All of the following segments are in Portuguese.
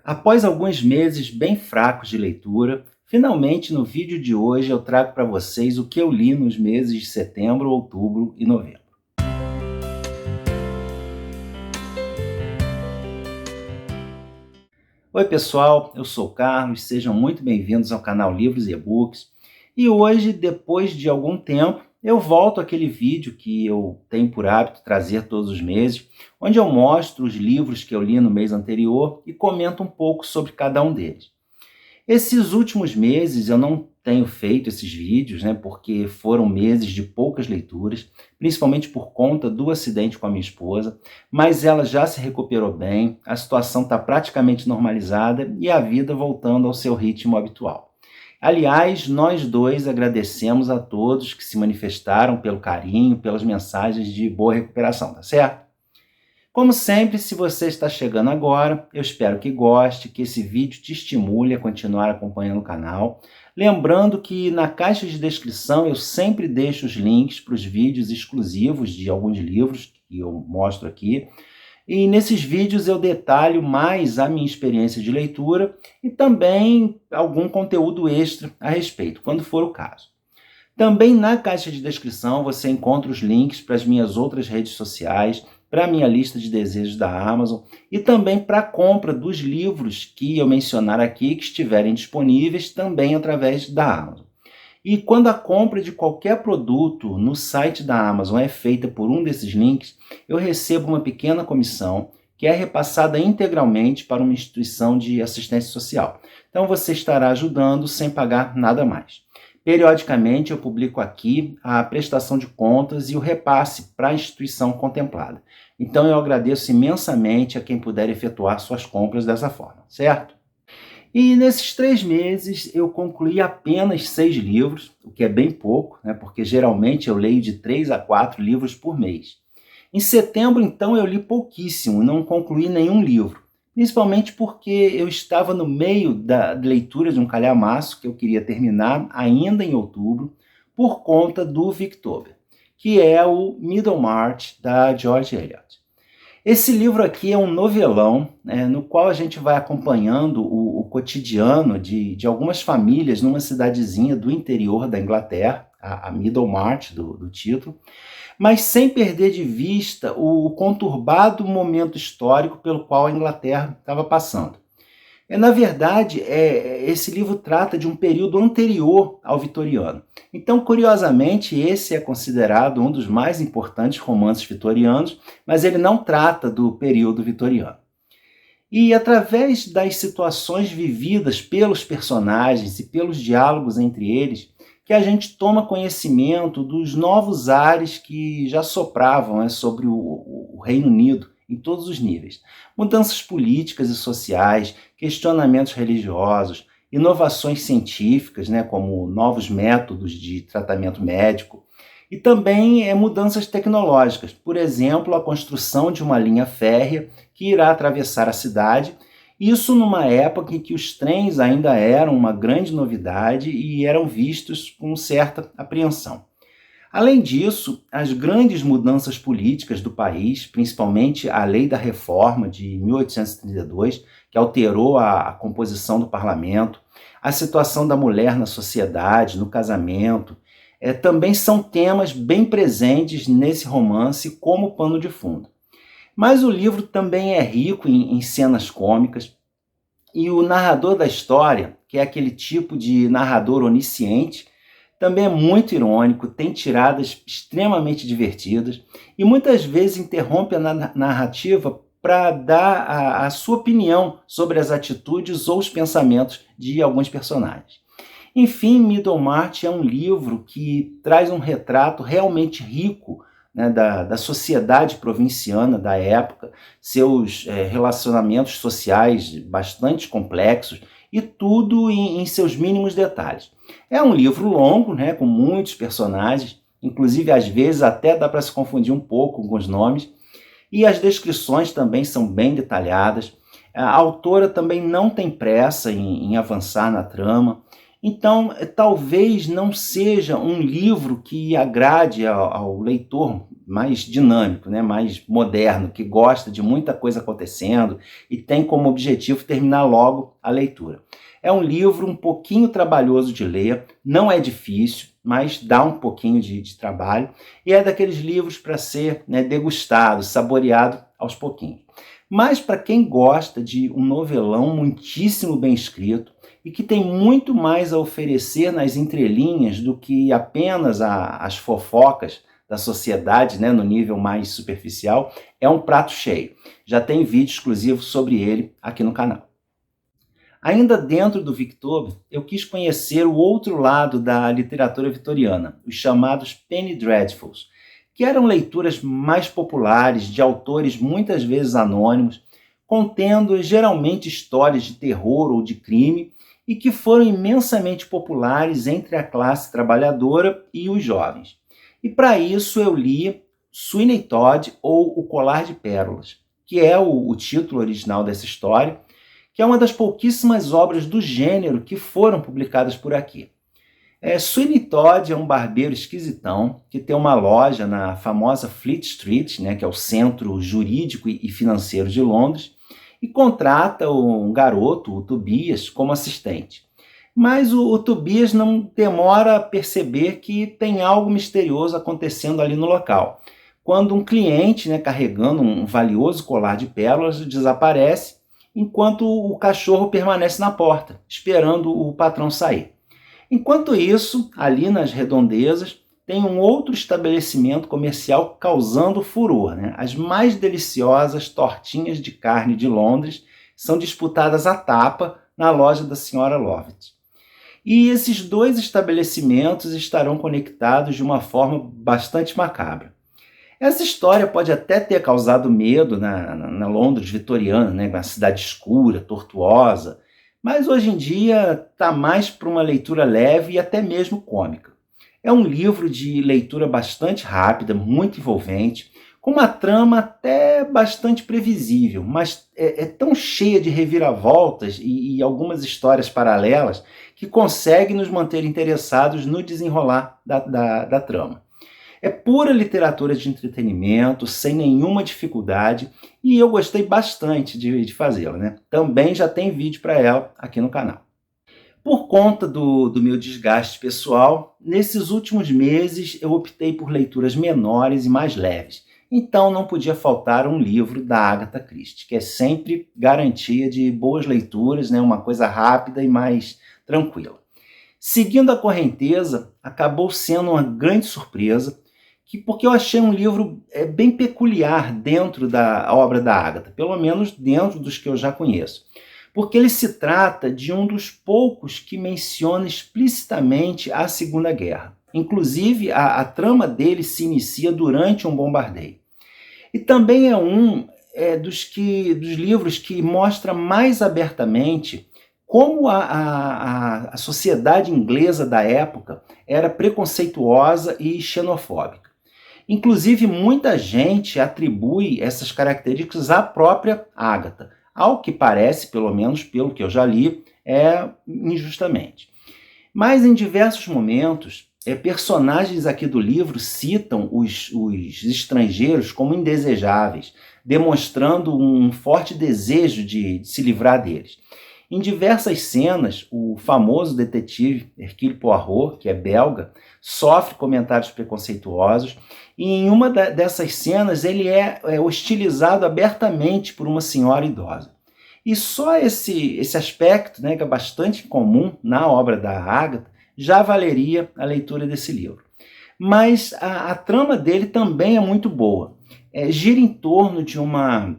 Após alguns meses bem fracos de leitura, finalmente no vídeo de hoje eu trago para vocês o que eu li nos meses de setembro, outubro e novembro. Oi pessoal, eu sou o Carlos, sejam muito bem-vindos ao canal Livros e E-Books. E hoje, depois de algum tempo, eu volto àquele vídeo que eu tenho por hábito trazer todos os meses, onde eu mostro os livros que eu li no mês anterior e comento um pouco sobre cada um deles. Esses últimos meses eu não tenho feito esses vídeos, porque foram meses de poucas leituras, principalmente por conta do acidente com a minha esposa, mas ela já se recuperou bem, a situação está praticamente normalizada e a vida voltando ao seu ritmo habitual. Aliás, nós dois agradecemos a todos que se manifestaram pelo carinho, pelas mensagens de boa recuperação, tá certo? Como sempre, se você está chegando agora, eu espero que goste, que esse vídeo te estimule a continuar acompanhando o canal. Lembrando que na caixa de descrição eu sempre deixo os links para os vídeos exclusivos de alguns livros que eu mostro aqui. E nesses vídeos eu detalho mais a minha experiência de leitura e também algum conteúdo extra a respeito, quando for o caso. Também na caixa de descrição você encontra os links para as minhas outras redes sociais, para a minha lista de desejos da Amazon e também para a compra dos livros que eu mencionar aqui que estiverem disponíveis também através da Amazon. E quando a compra de qualquer produto no site da Amazon é feita por um desses links, eu recebo uma pequena comissão que é repassada integralmente para uma instituição de assistência social. Então você estará ajudando sem pagar nada mais. Periodicamente eu publico aqui a prestação de contas e o repasse para a instituição contemplada. Então eu agradeço imensamente a quem puder efetuar suas compras dessa forma, certo? E nesses 3 meses eu concluí apenas 6 livros, o que é bem pouco, porque geralmente eu leio de 3 a 4 livros por mês. Em setembro, então, eu li pouquíssimo, não concluí nenhum livro. Principalmente porque eu estava no meio da leitura de um calhamaço que eu queria terminar ainda em outubro, por conta do Victober, que é o Middlemarch, da George Eliot. Esse livro aqui é um novelão, no qual a gente vai acompanhando o cotidiano de algumas famílias numa cidadezinha do interior da Inglaterra, a Middlemarch do título, mas sem perder de vista o conturbado momento histórico pelo qual a Inglaterra estava passando. Na verdade, esse livro trata de um período anterior ao vitoriano. Então, curiosamente, esse é considerado um dos mais importantes romances vitorianos, mas ele não trata do período vitoriano. E através das situações vividas pelos personagens e pelos diálogos entre eles, que a gente toma conhecimento dos novos ares que já sopravam sobre o Reino Unido em todos os níveis. Mudanças políticas e sociais, questionamentos religiosos, inovações científicas, como novos métodos de tratamento médico, e também mudanças tecnológicas, por exemplo, a construção de uma linha férrea que irá atravessar a cidade, isso numa época em que os trens ainda eram uma grande novidade e eram vistos com certa apreensão. Além disso, as grandes mudanças políticas do país, principalmente a Lei da Reforma de 1832, que alterou a composição do parlamento, a situação da mulher na sociedade, no casamento, também são temas bem presentes nesse romance como pano de fundo. Mas o livro também é rico em cenas cômicas e o narrador da história, que é aquele tipo de narrador onisciente, também é muito irônico, tem tiradas extremamente divertidas e muitas vezes interrompe a narrativa para dar a sua opinião sobre as atitudes ou os pensamentos de alguns personagens. Enfim, Middlemarch é um livro que traz um retrato realmente rico da sociedade provinciana da época, seus relacionamentos sociais bastante complexos e tudo em seus mínimos detalhes. É um livro longo, com muitos personagens, inclusive às vezes até dá para se confundir um pouco com os nomes, e as descrições também são bem detalhadas. A autora também não tem pressa em avançar na trama. Então, talvez não seja um livro que agrade ao leitor mais dinâmico, né, mais moderno, que gosta de muita coisa acontecendo e tem como objetivo terminar logo a leitura. É um livro um pouquinho trabalhoso de ler, não é difícil, mas dá um pouquinho de trabalho, e é daqueles livros para ser, né, degustado, saboreado aos pouquinhos. Mas para quem gosta de um novelão muitíssimo bem escrito e que tem muito mais a oferecer nas entrelinhas do que apenas as fofocas da sociedade, né, no nível mais superficial, é um prato cheio. Já tem vídeo exclusivo sobre ele aqui no canal. Ainda dentro do Victober, eu quis conhecer o outro lado da literatura vitoriana, os chamados Penny Dreadfuls, que eram leituras mais populares de autores muitas vezes anônimos, contendo geralmente histórias de terror ou de crime e que foram imensamente populares entre a classe trabalhadora e os jovens. E para isso eu li Sweeney Todd ou O Colar de Pérolas, que é o título original dessa história, que é uma das pouquíssimas obras do gênero que foram publicadas por aqui. Sweeney Todd é um barbeiro esquisitão que tem uma loja na famosa Fleet Street, né, que é o centro jurídico e financeiro de Londres, e contrata um garoto, o Tobias, como assistente. Mas o Tobias não demora a perceber que tem algo misterioso acontecendo ali no local, quando um cliente, né, carregando um valioso colar de pérolas desaparece, enquanto o cachorro permanece na porta, esperando o patrão sair. Enquanto isso, ali nas redondezas, tem um outro estabelecimento comercial causando furor, né? As mais deliciosas tortinhas de carne de Londres são disputadas à tapa na loja da senhora Lovett. E esses dois estabelecimentos estarão conectados de uma forma bastante macabra. Essa história pode até ter causado medo na Londres vitoriana, né, na cidade escura, tortuosa, mas hoje em dia está mais para uma leitura leve e até mesmo cômica. É um livro de leitura bastante rápida, muito envolvente, com uma trama até bastante previsível, mas é tão cheia de reviravoltas e algumas histórias paralelas que consegue nos manter interessados no desenrolar da trama. É pura literatura de entretenimento, sem nenhuma dificuldade, e eu gostei bastante de fazê-la, né? Também já tem vídeo para ela aqui no canal. Por conta do meu desgaste pessoal, nesses últimos meses eu optei por leituras menores e mais leves. Então não podia faltar um livro da Agatha Christie, que é sempre garantia de boas leituras, né? Uma coisa rápida e mais tranquila. Seguindo a correnteza, acabou sendo uma grande surpresa, porque eu achei um livro bem peculiar dentro da obra da Agatha, pelo menos dentro dos que eu já conheço. Porque ele se trata de um dos poucos que menciona explicitamente a Segunda Guerra. Inclusive, a trama dele se inicia durante um bombardeio. E também é um dos livros que mostra mais abertamente como a sociedade inglesa da época era preconceituosa e xenofóbica. Inclusive, muita gente atribui essas características à própria Agatha. Ao que parece, pelo menos pelo que eu já li, injustamente. Mas em diversos momentos, personagens aqui do livro citam os estrangeiros como indesejáveis, demonstrando um forte desejo de se livrar deles. Em diversas cenas, o famoso detetive Hercule Poirot, que é belga, sofre comentários preconceituosos, e em uma dessas cenas ele é hostilizado abertamente por uma senhora idosa. E só esse aspecto, né, que é bastante comum na obra da Agatha, já valeria a leitura desse livro. Mas a trama dele também é muito boa. Gira em torno de uma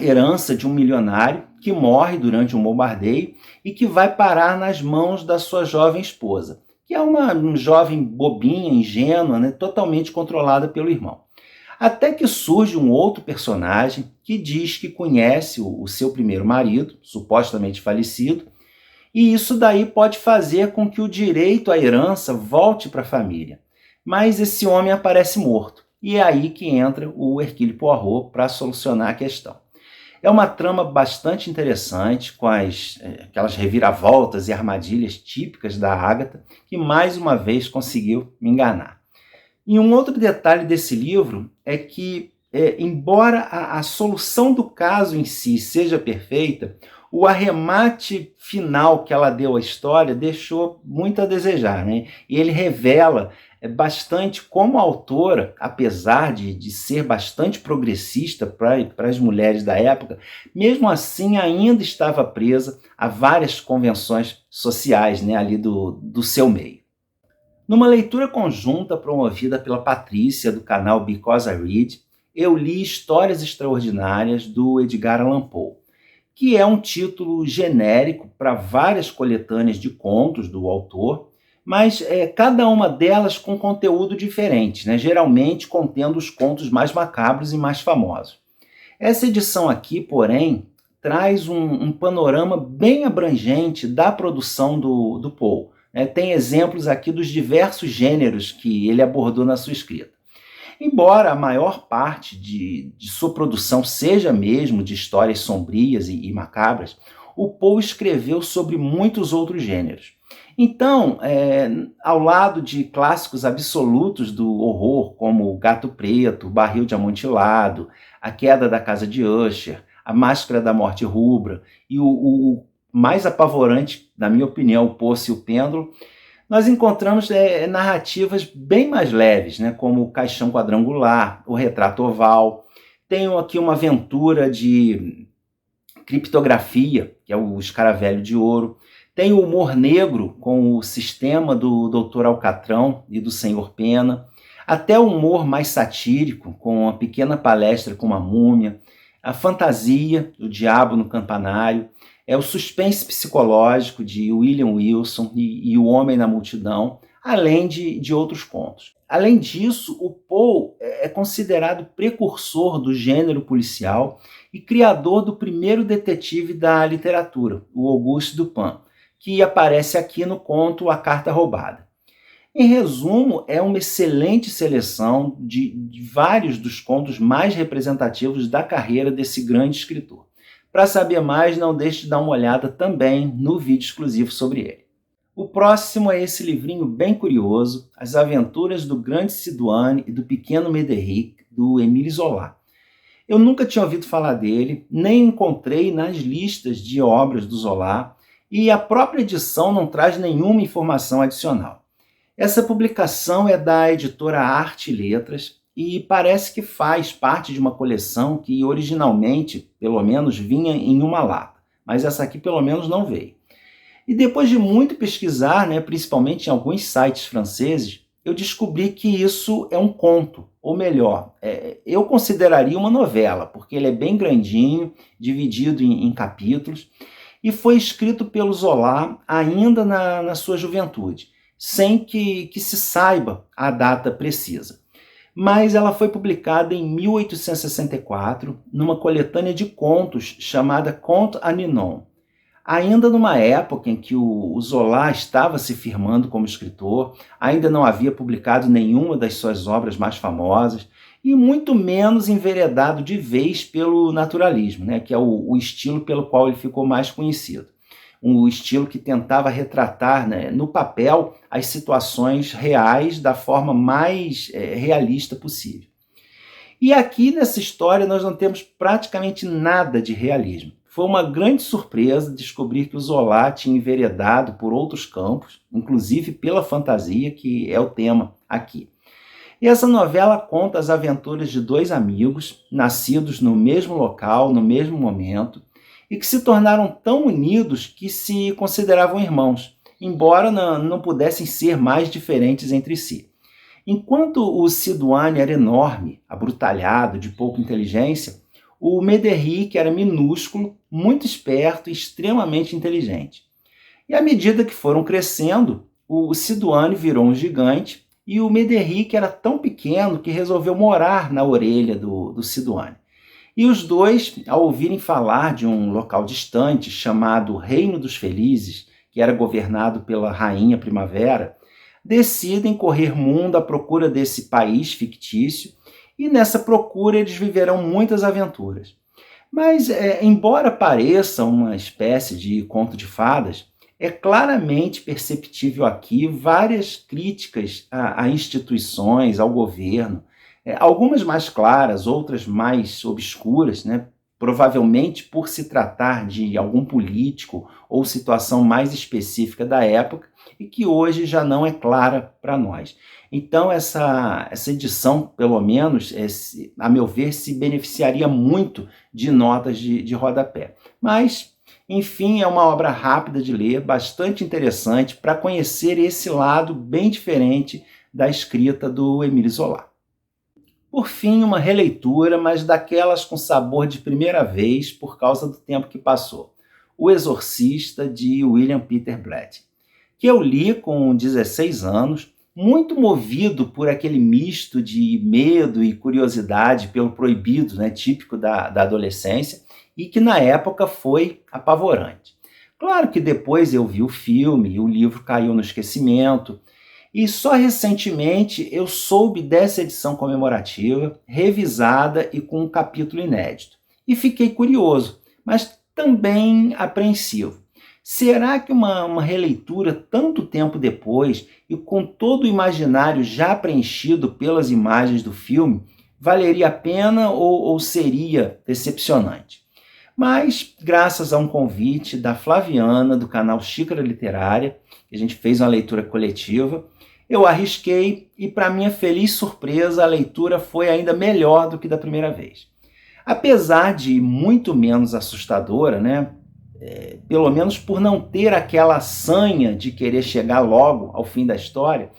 herança de um milionário que morre durante um bombardeio e que vai parar nas mãos da sua jovem esposa, que é uma jovem bobinha, ingênua, né, totalmente controlada pelo irmão. Até que surge um outro personagem que diz que conhece o seu primeiro marido, supostamente falecido, e isso daí pode fazer com que o direito à herança volte para a família. Mas esse homem aparece morto, e é aí que entra o Hercule Poirot para solucionar a questão. É uma trama bastante interessante, com aquelas reviravoltas e armadilhas típicas da Agatha, que mais uma vez conseguiu me enganar. E um outro detalhe desse livro é que, embora a solução do caso em si seja perfeita, o arremate final que ela deu à história deixou muito a desejar, né? E ele revela bastante como a autora, apesar de ser bastante progressista para as mulheres da época, mesmo assim ainda estava presa a várias convenções sociais, né, ali do seu meio. Numa leitura conjunta promovida pela Patrícia, do canal Because I Read, eu li Histórias Extraordinárias, do Edgar Allan Poe, que é um título genérico para várias coletâneas de contos do autor, mas cada uma delas com conteúdo diferente, né? Geralmente contendo os contos mais macabros e mais famosos. Essa edição aqui, porém, traz um panorama bem abrangente da produção do Poe. Tem exemplos aqui dos diversos gêneros que ele abordou na sua escrita. Embora a maior parte de sua produção seja mesmo de histórias sombrias e macabras, o Poe escreveu sobre muitos outros gêneros. Então, ao lado de clássicos absolutos do horror, como O Gato Preto, O Barril de Amontilado, A Queda da Casa de Usher, A Máscara da Morte Rubra e o mais apavorante, na minha opinião, O Poço e o Pêndulo, nós encontramos narrativas bem mais leves, né, como O Caixão Quadrangular, O Retrato Oval. Tenho aqui uma aventura de criptografia, que é o Escaravelho de Ouro. Tem o humor negro, com o Sistema do Dr. Alcatrão e do Senhor Pena. Até o humor mais satírico, com A Pequena Palestra com uma Múmia. A fantasia, O Diabo no Campanário. O suspense psicológico, de William Wilson, e O Homem na Multidão, além de outros contos. Além disso, o Poe é considerado precursor do gênero policial e criador do primeiro detetive da literatura, o Auguste Dupin, que aparece aqui no conto A Carta Roubada. Em resumo, é uma excelente seleção de vários dos contos mais representativos da carreira desse grande escritor. Para saber mais, não deixe de dar uma olhada também no vídeo exclusivo sobre ele. O próximo é esse livrinho bem curioso, As Aventuras do Grande Sidoine e do Pequeno Médéric, do Émile Zola. Eu nunca tinha ouvido falar dele, nem encontrei nas listas de obras do Zola, e a própria edição não traz nenhuma informação adicional. Essa publicação é da editora Arte e Letras e parece que faz parte de uma coleção que originalmente, pelo menos, vinha em uma lata, mas essa aqui pelo menos não veio. E depois de muito pesquisar, principalmente em alguns sites franceses, eu descobri que isso é um conto, ou melhor, eu consideraria uma novela, porque ele é bem grandinho, dividido em capítulos, e foi escrito pelo Zola ainda na sua juventude, sem que se saiba a data precisa. Mas ela foi publicada em 1864, numa coletânea de contos chamada Contes à Ninon, ainda numa época em que o Zola estava se firmando como escritor, ainda não havia publicado nenhuma das suas obras mais famosas, e muito menos enveredado de vez pelo naturalismo, que é o estilo pelo qual ele ficou mais conhecido. Um estilo que tentava retratar, no papel, as situações reais da forma mais realista possível. E aqui nessa história nós não temos praticamente nada de realismo. Foi uma grande surpresa descobrir que o Zola tinha enveredado por outros campos, inclusive pela fantasia, que é o tema aqui. E essa novela conta as aventuras de dois amigos, nascidos no mesmo local, no mesmo momento, e que se tornaram tão unidos que se consideravam irmãos, embora não pudessem ser mais diferentes entre si. Enquanto o Sidoine era enorme, abrutalhado, de pouca inteligência, o Médéric era minúsculo, muito esperto e extremamente inteligente. E à medida que foram crescendo, o Sidoine virou um gigante e o Médéric era tão pequeno que resolveu morar na orelha do Sidoine. E os dois, ao ouvirem falar de um local distante chamado Reino dos Felizes, que era governado pela Rainha Primavera, decidem correr mundo à procura desse país fictício, e nessa procura eles viverão muitas aventuras. Mas, embora pareça uma espécie de conto de fadas, é claramente perceptível aqui várias críticas a instituições, ao governo, algumas mais claras, outras mais obscuras, né? Provavelmente por se tratar de algum político ou situação mais específica da época e que hoje já não é clara para nós. Então, essa edição, pelo menos, a meu ver, se beneficiaria muito de notas de rodapé. Mas, enfim, é uma obra rápida de ler, bastante interessante para conhecer esse lado bem diferente da escrita do Émile Zola. Por fim, uma releitura, mas daquelas com sabor de primeira vez por causa do tempo que passou. O Exorcista, de William Peter Blatty, que eu li com 16 anos, muito movido por aquele misto de medo e curiosidade pelo proibido, né, típico da adolescência, e que na época foi apavorante. Claro que depois eu vi o filme e o livro caiu no esquecimento, e só recentemente eu soube dessa edição comemorativa, revisada e com um capítulo inédito. E fiquei curioso, mas também apreensivo. Será que uma releitura tanto tempo depois e com todo o imaginário já preenchido pelas imagens do filme valeria a pena ou seria decepcionante? Mas, graças a um convite da Flaviana, do canal Xícara Literária, que a gente fez uma leitura coletiva, eu arrisquei e, para minha feliz surpresa, a leitura foi ainda melhor do que da primeira vez. Apesar de muito menos assustadora, né? Pelo menos por não ter aquela sanha de querer chegar logo ao fim da história,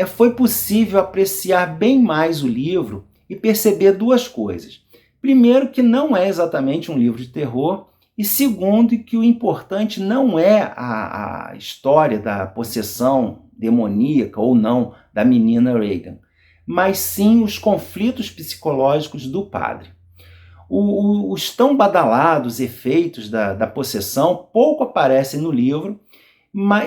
foi possível apreciar bem mais o livro e perceber duas coisas. Primeiro, que não é exatamente um livro de terror, e segundo, que o importante não é a história da possessão demoníaca ou não da menina Regan, mas sim os conflitos psicológicos do padre. Os tão badalados efeitos da possessão pouco aparecem no livro,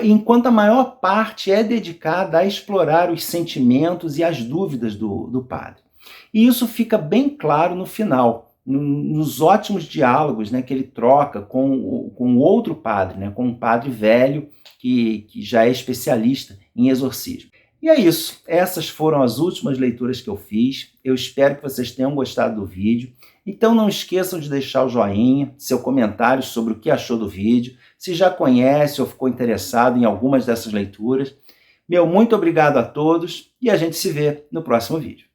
enquanto a maior parte é dedicada a explorar os sentimentos e as dúvidas do padre. E isso fica bem claro no final, nos ótimos diálogos, né, que ele troca com outro padre, né, com um padre velho que já é especialista em exorcismo. E é isso, essas foram as últimas leituras que eu fiz. Eu espero que vocês tenham gostado do vídeo. Então não esqueçam de deixar o joinha, seu comentário sobre o que achou do vídeo, se já conhece ou ficou interessado em algumas dessas leituras. Meu muito obrigado a todos e a gente se vê no próximo vídeo.